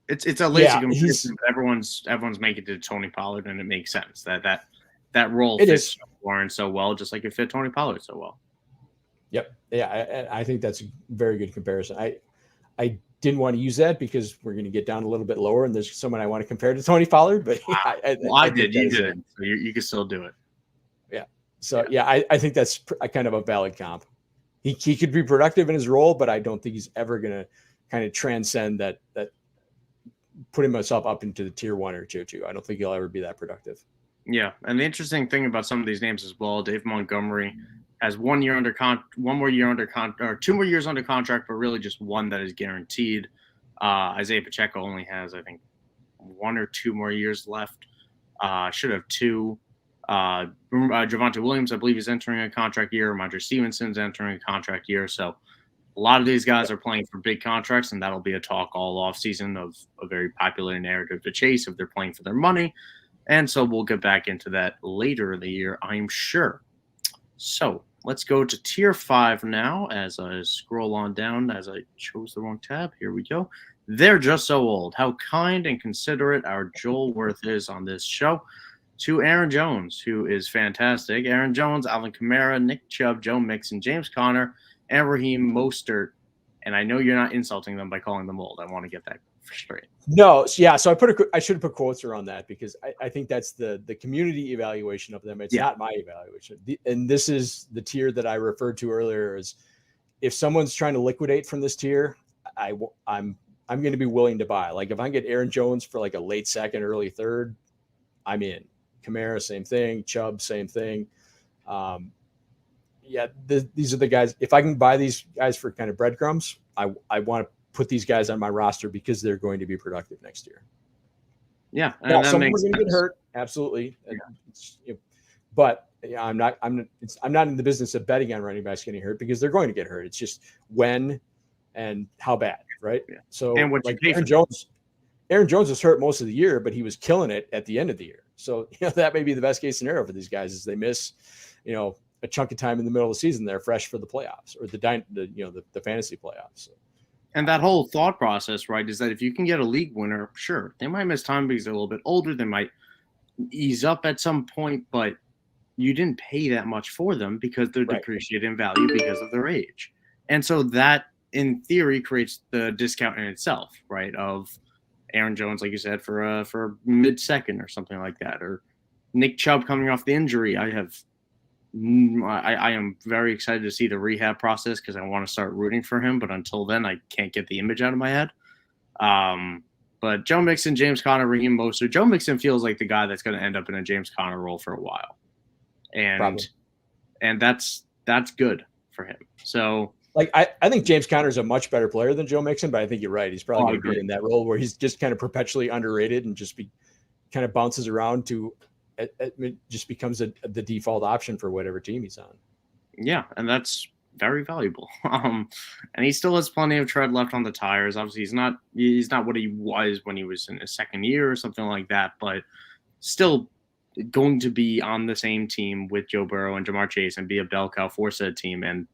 it's a lazy comparison, but everyone's making it to Tony Pollard, and it makes sense that role fits Warren so well, just like it fit Tony Pollard so well. Yep. Yeah. I think that's a very good comparison. I didn't want to use that because we're going to get down a little bit lower and there's someone I want to compare to Tony Pollard, but I did. You did. So you can still do it. Yeah. So I think that's kind of a valid comp. He could be productive in his role, but I don't think he's ever going to kind of transcend that putting himself up into the tier 1 or tier 2. I don't think he'll ever be that productive. Yeah. And the interesting thing about some of these names as well, Dave Montgomery has 1 year one more year under contract, or 2 more years under contract, but really just one that is guaranteed. Isaiah Pacheco only has, I think, 1 or 2 more years left. Should have 2. Javonte Williams, I believe, is entering a contract year. Ramondre Stevenson's entering a contract year. So a lot of these guys are playing for big contracts, and that'll be a talk all offseason of a very popular narrative to chase if they're playing for their money. And so we'll get back into that later in the year, I'm sure. So let's go to tier 5 now as I scroll on down as I chose the wrong tab. Here we go. They're just so old. How kind and considerate our Joel Wirth is on this show. To Aaron Jones, who is fantastic. Aaron Jones, Alvin Kamara, Nick Chubb, Joe Mixon, James Conner, and Raheem Mostert. And I know you're not insulting them by calling them old. I want to get that straight. No, yeah. So I should have put quotes around that because I think that's the community evaluation of them. It's not my evaluation. And this is the tier that I referred to earlier. Is if someone's trying to liquidate from this tier, I'm going to be willing to buy. Like if I get Aaron Jones for like a late second, early third, I'm in. Kamara, same thing. Chubb, same thing. These are the guys. If I can buy these guys for kind of breadcrumbs, I want to put these guys on my roster because they're going to be productive next year. Yeah, now, someone's going to get hurt, absolutely. Yeah. But I'm not in the business of betting on running backs getting hurt because they're going to get hurt. It's just when and how bad, right? Yeah. So and what like Aaron Jones was hurt most of the year, but he was killing it at the end of the year. So that may be the best case scenario for these guys is they miss, a chunk of time in the middle of the season. They're fresh for the playoffs or the fantasy playoffs. So. And that whole thought process, right, is that if you can get a league winner, sure, they might miss time because they're a little bit older. They might ease up at some point, but you didn't pay that much for them because they're depreciated in value because of their age. And so that, in theory, creates the discount in itself, right, of Aaron Jones, like you said, for mid-second or something like that, or Nick Chubb coming off the injury. I am very excited to see the rehab process because I want to start rooting for him. But until then, I can't get the image out of my head. But Joe Mixon, James Conner, Raheem Mostert. Joe Mixon feels like the guy that's going to end up in a James Conner role for a while. And that's good for him. So like, I think James Conner is a much better player than Joe Mixon, but I think you're right. He's probably going to be in that role where he's just kind of perpetually underrated and just kind of bounces around to it just becomes the default option for whatever team he's on. Yeah, and that's very valuable. And he still has plenty of tread left on the tires. Obviously, he's not what he was when he was in his second year or something like that, but still going to be on the same team with Joe Burrow and Ja'Marr Chase and be a bell cow for said team and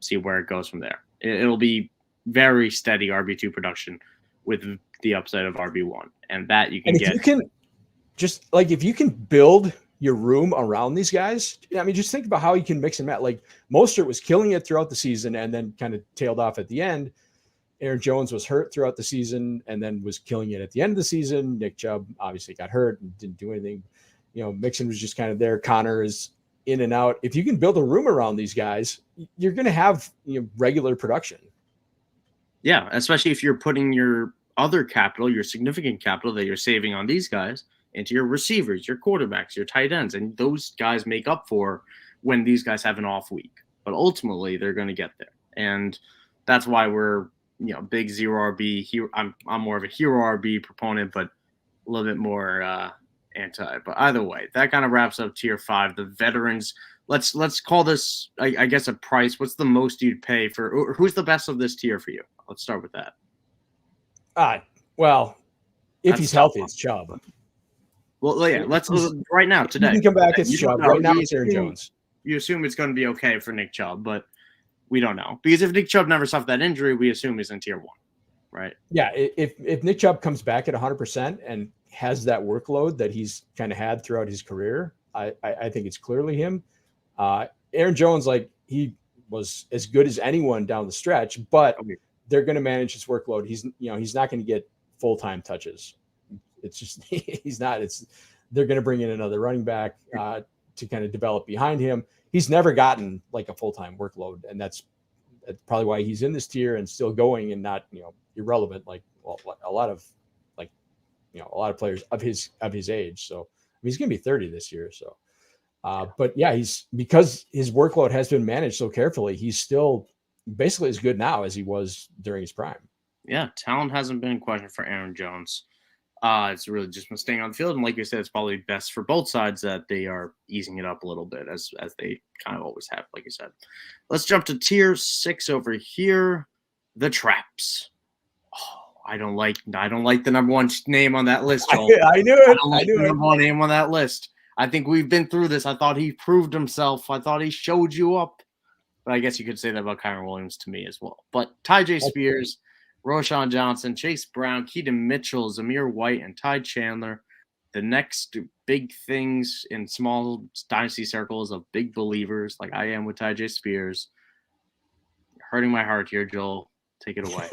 see where it goes from there. It'll be very steady RB2 production with the upside of RB1, and that you can get. You can just like if you can build your room around these guys. I mean, just think about how you can mix and match. Like Mostert was killing it throughout the season and then kind of tailed off at the end. Aaron Jones was hurt throughout the season and then was killing it at the end of the season. Nick Chubb obviously got hurt and didn't do anything. Mixon was just kind of there. Connor is in and out. If you can build a room around these guys, you're going to have regular production. Yeah, especially if you're putting your other capital, your significant capital that you're saving on these guys into your receivers, your quarterbacks, your tight ends, and those guys make up for when these guys have an off week. But ultimately, they're going to get there, and that's why we're big zero RB. I'm more of a hero RB proponent, but a little bit more anti. But either way, that kind of wraps up Tier 5. The veterans. Let's call this, I guess, a price. What's the most you'd pay for? Who's the best of this tier for you? Let's start with that. Well, if he's healthy, it's Chubb. Well, yeah, let's right now today. You can come back as Chubb. Right now, it's Aaron Jones. You assume it's going to be okay for Nick Chubb, but we don't know because if Nick Chubb never suffered that injury, we assume he's in Tier 1, right? Yeah, if Nick Chubb comes back at 100% and has that workload that he's kind of had throughout his career, I think it's clearly him. Aaron Jones, like he was as good as anyone down the stretch, but they're going to manage his workload. He's not going to get full-time touches. It's just he's not. They're going to bring in another running back to kind of develop behind him. He's never gotten like a full-time workload, and that's probably why he's in this tier and still going and not irrelevant like a lot of players of his age. So he's going to be 30 this year. So, but yeah, because his workload has been managed so carefully, he's still basically as good now as he was during his prime. Yeah, talent hasn't been in question for Aaron Jones. It's really just been staying on the field. And like you said, it's probably best for both sides that they are easing it up a little bit as they kind of always have, like you said. Let's jump to Tier 6 over here. The Traps. Oh, I don't like the number one name on that list, Joel. I knew it. I don't like the number one name on that list. I think we've been through this. I thought he proved himself. I thought he showed you up. But I guess you could say that about Kyren Williams to me as well. But Tyjae Spears, Roschon Johnson, Chase Brown, Keaton Mitchell, Jahmyr White, and Ty Chandler. The next big things in small dynasty circles of big believers like I am with Tyjae Spears. You're hurting my heart here, Joel. Take it away.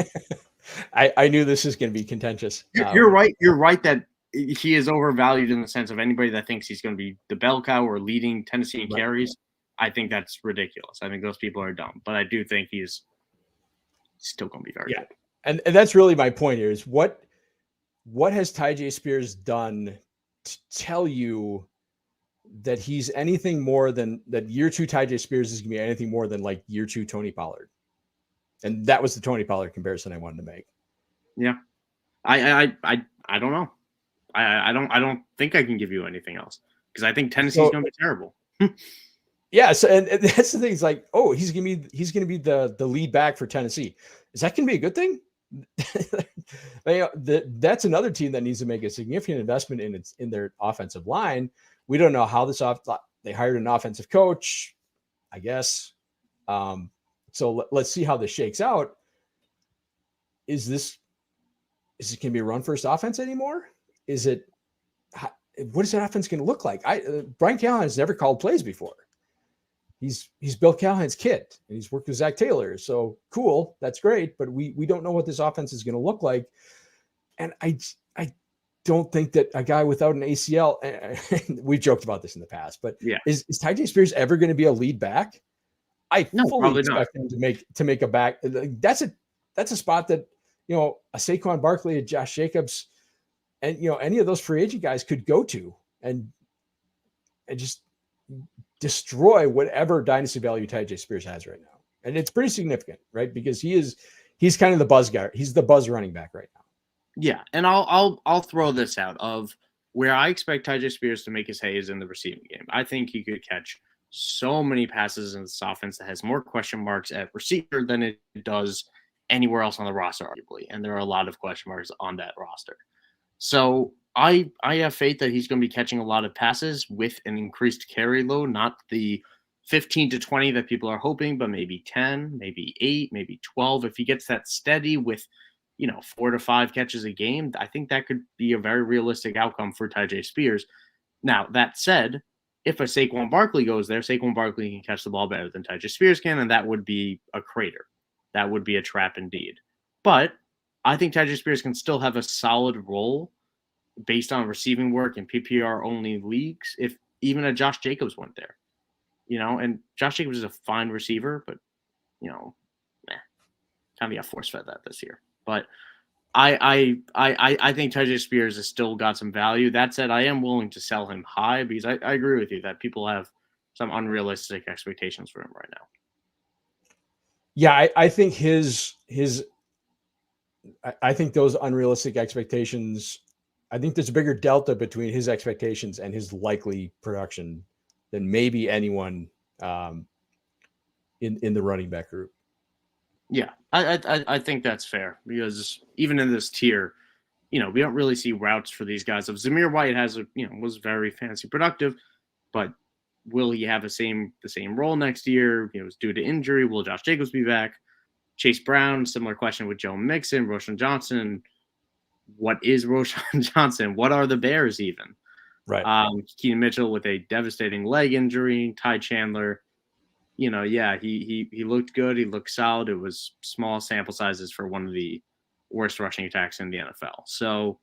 I knew this is going to be contentious. You're right. You're right that he is overvalued in the sense of anybody that thinks he's going to be the bell cow or leading Tennessee in carries. I think that's ridiculous. I think those people are dumb. But I do think he's still going to be very good. And that's really my point here is what has Tyjae Spears done to tell you that he's anything more than that year 2 Tyjae Spears is going to be anything more than like year 2 Tony Pollard. And that was the Tony Pollard comparison I wanted to make. Yeah. I don't know. I don't think I can give you anything else because I think Tennessee's going to be terrible. Yeah, so and that's the thing. It's like, oh, he's gonna be the lead back for Tennessee. Is that gonna be a good thing? That's another team that needs to make a significant investment in their offensive line. We don't know how they hired an offensive coach, I guess. So let's see how this shakes out. Is it gonna be a run first offense anymore? What is that offense gonna look like? Brian Callahan has never called plays before. He's Bill Callahan's kid and he's worked with Zach Taylor. So cool. That's great. But we don't know what this offense is going to look like. And I don't think that a guy without an ACL, we've joked about this in the past, but is Tyjae Spears ever going to be a lead back? I fully expect him to make a back. That's a spot that, a Saquon Barkley, a Josh Jacobs, and, any of those free agent guys could go to and just destroy whatever dynasty value Tyjae Spears has right now. And it's pretty significant, right? Because he's kind of the buzz guy. He's the buzz running back right now. Yeah, and I'll throw this out of where I expect Tyjae Spears to make his hay is in the receiving game. I think he could catch so many passes in this offense that has more question marks at receiver than it does anywhere else on the roster, arguably. And there are a lot of question marks on that roster. So I have faith that he's going to be catching a lot of passes with an increased carry load, not the 15 to 20 that people are hoping, but maybe 10, maybe 8, maybe 12. If he gets that steady with 4 to 5 catches a game, I think that could be a very realistic outcome for Tyjae Spears. Now, that said, if a Saquon Barkley goes there, Saquon Barkley can catch the ball better than Tyjae Spears can, and that would be a crater. That would be a trap indeed. But I think Tyjae Spears can still have a solid role based on receiving work in PPR-only leagues if even a Josh Jacobs went there. And Josh Jacobs is a fine receiver, but, kind of got force-fed that this year. But I think Tyjae Spears has still got some value. That said, I am willing to sell him high because I agree with you that people have some unrealistic expectations for him right now. Yeah, I think I think those unrealistic expectations, I think there's a bigger delta between his expectations and his likely production than maybe anyone in the running back group. Yeah, I think that's fair because even in this tier, we don't really see routes for these guys. If Jahmyr White was very fantasy productive, but will he have the same role next year? It was due to injury. Will Josh Jacobs be back? Chase Brown, similar question with Joe Mixon, Roschon Johnson. What is Roschon Johnson? What are the Bears even? Right. Keenan Mitchell with a devastating leg injury. Ty Chandler. He looked good. He looked solid. It was small sample sizes for one of the worst rushing attacks in the NFL. So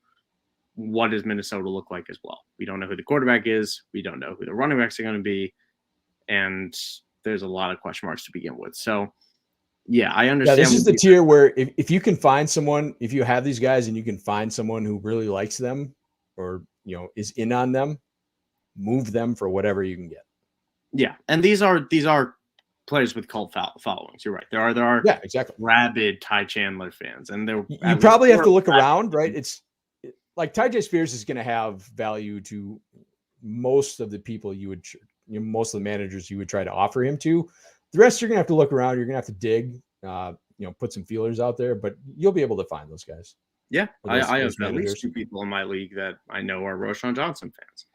what does Minnesota look like as well? We don't know who the quarterback is. We don't know who the running backs are going to be. And there's a lot of question marks to begin with. So, yeah, I understand. Yeah, this is the tier where if you can find someone, if you have these guys and you can find someone who really likes them or, is in on them, move them for whatever you can get. Yeah, and these are players with cult followings. You're right. There are yeah, exactly, rabid Ty Chandler fans, and you probably have to look around, right? It's like Tyjae Spears is going to have value to most of the people most of the managers you would try to offer him to. The rest you're going to have to look around. You're going to have to dig, put some feelers out there, but you'll be able to find those guys. Yeah, I have at least 2 people in my league that I know are Roschon Johnson fans,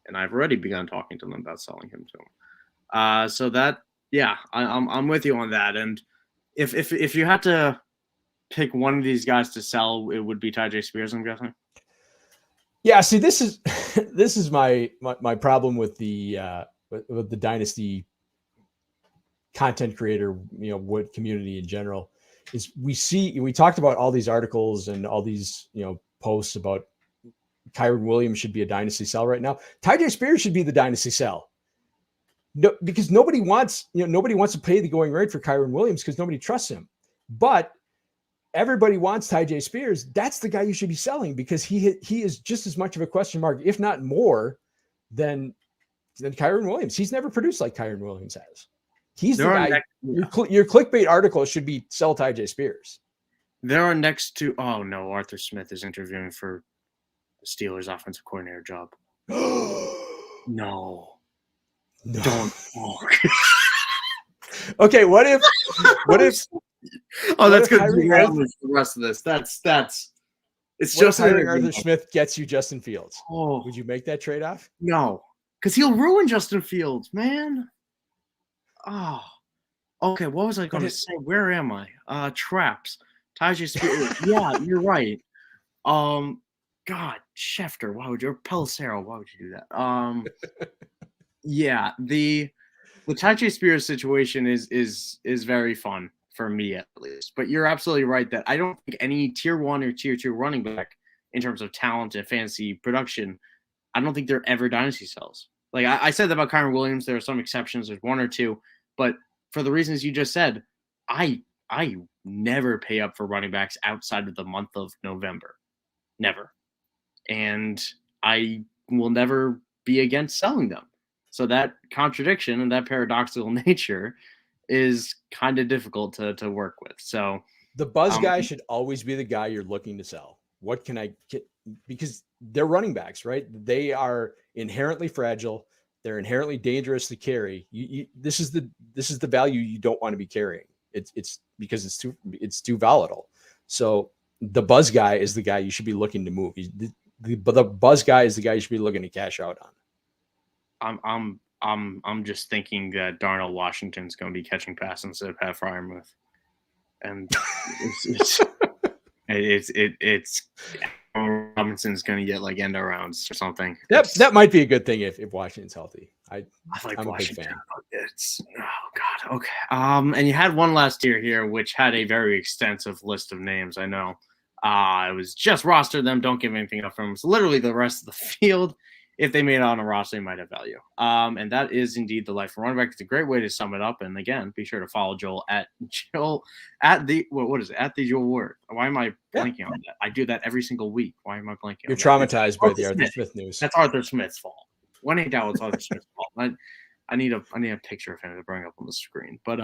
and I've already begun talking to them about selling him to them. So that. Yeah, I'm with you on that. And if you had to pick one of these guys to sell, it would be Tyjae Spears, I'm guessing. Yeah, see, this is my problem with the Dynasty content creator, what community in general is. We talked about all these articles and all these posts about Kyren Williams should be a Dynasty sell right now. Tyjae Spears should be the Dynasty sell. No, because nobody wants to pay the going rate for Kyren Williams because nobody trusts him. But everybody wants Tyjae Spears. That's the guy you should be selling because he is just as much of a question mark, if not more, than Kyren Williams. He's never produced like Kyren Williams has. He's the guy. Your clickbait article should be sell Tyjae Spears. There are next to Arthur Smith is interviewing for the Steelers offensive coordinator job. No. Don't talk. Okay, what if that's good for the rest of this. It's just hiring Arthur Smith gets you Justin Fields. Oh, would you make that trade-off? No, because he'll ruin Justin Fields, man. Oh, okay. What was I going to say? Where am I? Traps. Tyjae Spears. Yeah, you're right. God, Schefter. Why would you? Or Pelissero. Why would you do that? Yeah, the Tyjae Spears situation is very fun for me at least. But you're absolutely right that I don't think any tier 1 or tier 2 running back in terms of talent and fantasy production, I don't think they're ever dynasty sells. Like I said that about Kyren Williams, there are some exceptions, there's 1 or 2, but for the reasons you just said, I never pay up for running backs outside of the month of November. Never. And I will never be against selling them. So that contradiction and that paradoxical nature is kind of difficult to work with. So the buzz guy should always be the guy you're looking to sell. What can I get? Because they're running backs, right? They are inherently fragile. They're inherently dangerous to carry. This is the value you don't want to be carrying. It's because it's too volatile. So the buzz guy is the guy you should be looking to move. The buzz guy is the guy you should be looking to cash out on. I'm just thinking that Darnell Washington's going to be catching passes instead of Pat Fryermuth, and it's Robinson's going to get like end arounds or something. That might be a good thing if Washington's healthy. I like I'm Washington. A big fan. It's God. Okay. And you had one last tier here, which had a very extensive list of names. I know. It was just roster them. Don't give anything up from them. It's literally the rest of the field. If they made it on a roster, they might have value. And that is indeed the life of running back. It's a great way to sum it up. And again, be sure to follow Joel at the Joel Wirth. Why am I blanking on that? I do that every single week. Why am I blanking? You're traumatized by the Arthur Smith news. That's Arthur Smith's fault. When ain't that, it's Arthur Smith's fault. I need a picture of him to bring up on the screen. But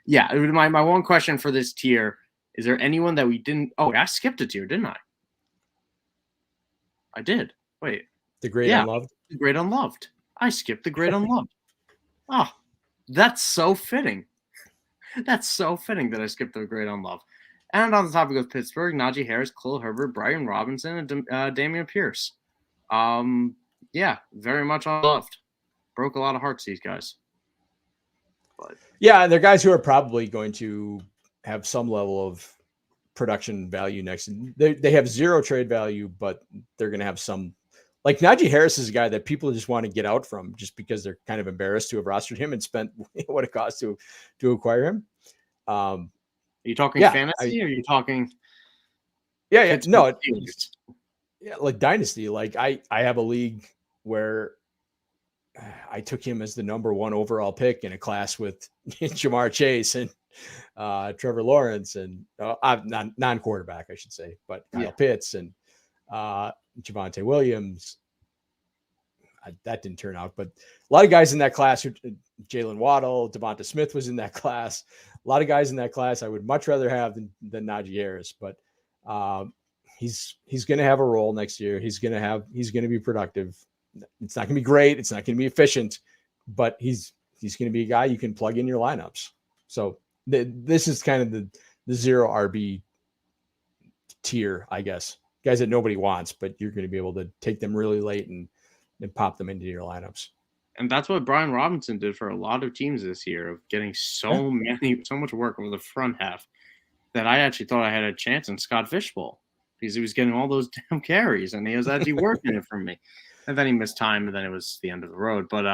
yeah, my one question for this tier, is there anyone that we didn't? Oh, I skipped a tier, didn't I? I did. Wait. The great unloved? The great unloved. I skipped the great unloved. Oh, that's so fitting. That's so fitting that I skipped the great unloved. And on the topic of Pittsburgh, Najee Harris, Khalil Herbert, Brian Robinson, and Dameon Pierce. Yeah, very much unloved. Broke a lot of hearts, these guys. But yeah, they're guys who are probably going to have some level of production value next. They have zero trade value, but they're going to have some. Like Najee Harris is a guy that people just want to get out from just because they're kind of embarrassed to have rostered him and spent what it cost to acquire him. Are you talking fantasy or are you talking? Yeah. No, like Dynasty. Like I have a league where I took him as the number 1 overall pick in a class with Jahmyr Chase and Trevor Lawrence and non-quarterback, I should say, but Kyle Pitts and Javonte Williams. That didn't turn out, but a lot of guys in that class, Jalen Waddle, Devonta Smith was in that class. A lot of guys in that class I would much rather have than Najee Harris, but he's going to have a role next year. He's going to be productive. It's not going to be great. It's not going to be efficient, but he's going to be a guy you can plug in your lineups. So this is kind of the 0 RB tier, I guess. Guys that nobody wants, but you're going to be able to take them really late and pop them into your lineups. And that's what Brian Robinson did for a lot of teams this year, of getting so much work over the front half that I actually thought I had a chance in Scott Fishbowl because he was getting all those damn carries and he was actually working it for me. And then he missed time and then it was the end of the road. But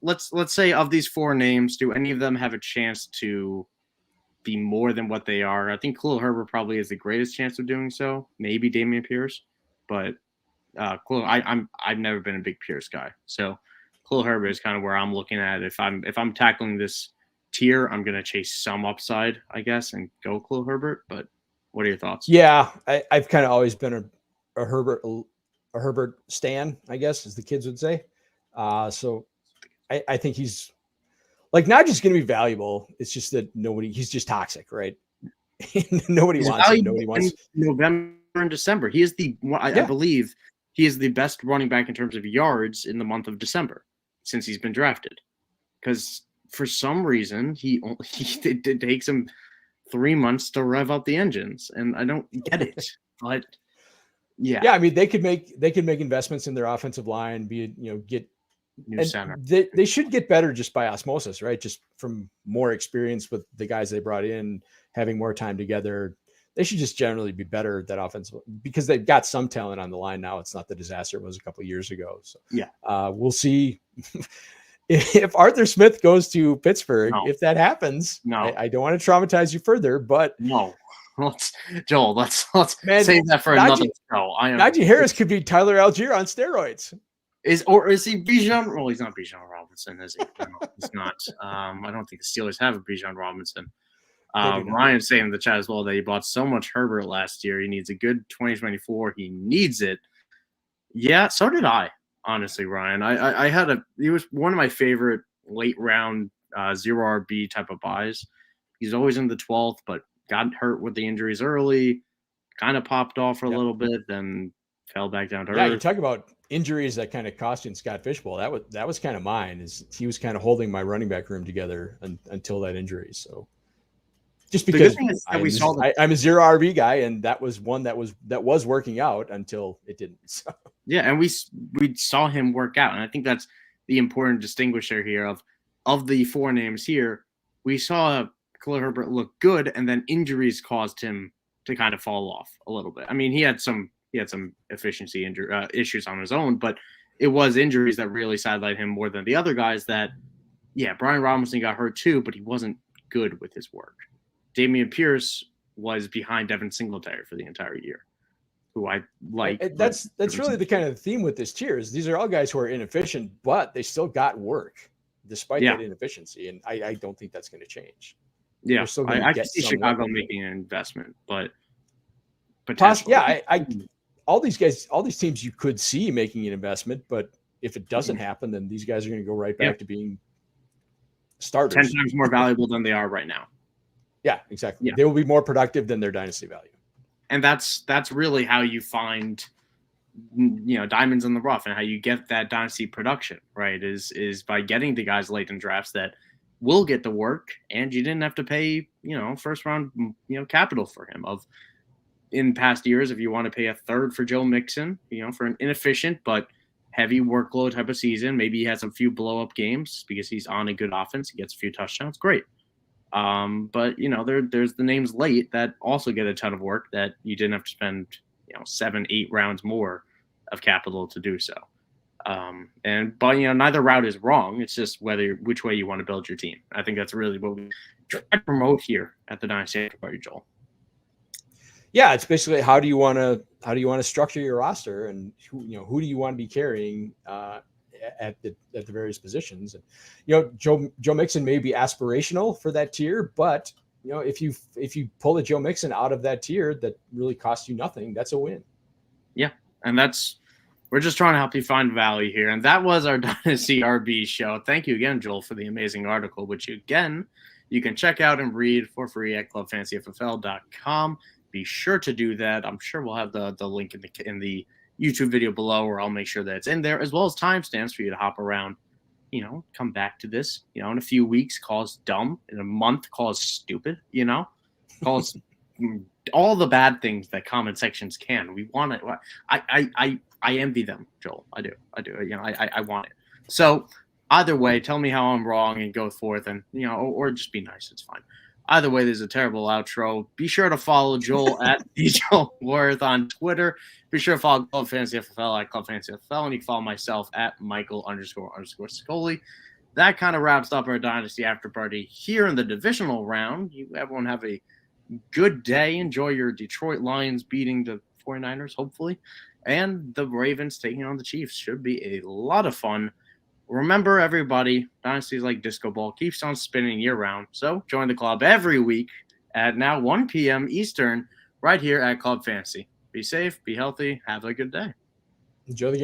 let's say of these 4 names, do any of them have a chance to be more than what they are? I think Khalil Herbert probably has the greatest chance of doing so. Maybe Dameon Pierce, but I've never been a big Pierce guy, so Khalil Herbert is kind of where I'm looking at. If I'm tackling this tier, I'm gonna chase some upside, I guess, and go Khalil Herbert. But what are your thoughts? Yeah, I've kind of always been a Herbert stan, I guess, as the kids would say. So I think he's. Like Najee's going to be valuable. It's just that he's just toxic, right? Nobody wants him. Nobody wants November and December. He is I believe he is the best running back in terms of yards in the month of December since he's been drafted. Because for some reason it takes him 3 months to rev up the engines, and I don't get it. But yeah. I mean they could make investments in their offensive line, get new center. They should get better just by osmosis, right? Just from more experience with the guys they brought in, having more time together. They should just generally be better at that offensive because they've got some talent on the line now. It's not the disaster it was a couple of years ago. So we'll see if Arthur Smith goes to Pittsburgh. If that happens, I don't want to traumatize you further, but let's save that for another show. Najee Harris could be Tyler Algier on steroids. Is he Bijan? Well, he's not Bijan Robinson, is he? No, he's not. I don't think the Steelers have a Bijan Robinson. Ryan's saying in the chat as well that he bought so much Herbert last year. He needs a good 2024. He needs it. Yeah, so did I, honestly, Ryan. He was one of my favorite late round zero RB type of buys. He's always in the 12th, but got hurt with the injuries early, kind of popped off for a little bit, then fell back down to earth. Yeah, you talk about injuries that kind of cost you in Scott Fishbowl. That was kind of mine. Is he was kind of holding my running back room together until that injury. So just because I'm a zero RB guy, and that was one that was working out until it didn't. So. Yeah, and we saw him work out, and I think that's the important distinguisher here of the four names here. We saw Khalil Herbert look good, and then injuries caused him to kind of fall off a little bit. I mean, he had some efficiency issues on his own, but it was injuries that really sidelined him more than the other guys. That, yeah, Brian Robinson got hurt too, but he wasn't good with his work. Dameon Pierce was behind Devin Singletary for the entire year, who I like. That's really the kind of theme with this tier is these are all guys who are inefficient, but they still got work despite that inefficiency, and I don't think that's going to change. Yeah, I can see Chicago making an investment, but all these guys, all these teams, you could see making an investment, but if it doesn't happen, then these guys are going to go right back to being starters. 10 times more valuable than they are right now. Yeah, exactly. Yeah. They will be more productive than their dynasty value. And that's really how you find, diamonds in the rough and how you get that dynasty production, right? Is by getting the guys late in drafts that will get the work, and you didn't have to pay, first round, capital for him. In past years, if you want to pay a third for Joe Mixon, for an inefficient but heavy workload type of season, maybe he has a few blow up games because he's on a good offense, he gets a few touchdowns, great. But there's the names late that also get a ton of work that you didn't have to spend 7-8 rounds more of capital to do so. But neither route is wrong. It's just which way you want to build your team. I think that's really what we try to promote here at the Dynasty After Party, Joel. Yeah, it's basically how do you want to structure your roster, and who do you want to be carrying at the various positions. And Joe Mixon may be aspirational for that tier, but if you pull a Joe Mixon out of that tier that really costs you nothing, that's a win. Yeah, and we're just trying to help you find value here. And that was our Dynasty RB show. Thank you again, Joel, for the amazing article, which you can check out and read for free at clubfantasyffl.com. Be sure to do that. I'm sure we'll have the link in the YouTube video below, or I'll make sure that it's in there, as well as timestamps for you to hop around, come back to this, in a few weeks, call us dumb. In a month, call us stupid, call us all the bad things that comment sections can. We want it. I envy them, Joel. I do. I want it. So either way, tell me how I'm wrong and go forth, and, or just be nice. It's fine. Either way, there's a terrible outro. Be sure to follow Joel at Joel Wirth on Twitter. Be sure to follow Club Fantasy FFL at Club Fantasy FFL, and you can follow myself at Michael__Sicoli. That kind of wraps up our Dynasty After Party here in the divisional round. Everyone have a good day. Enjoy your Detroit Lions beating the 49ers, hopefully. And the Ravens taking on the Chiefs. Should be a lot of fun. Remember, everybody, Dynasty's like disco ball, keeps on spinning year-round. So join the club every week at now 1 p.m. Eastern right here at Club Fantasy. Be safe, be healthy, have a good day. Enjoy the game.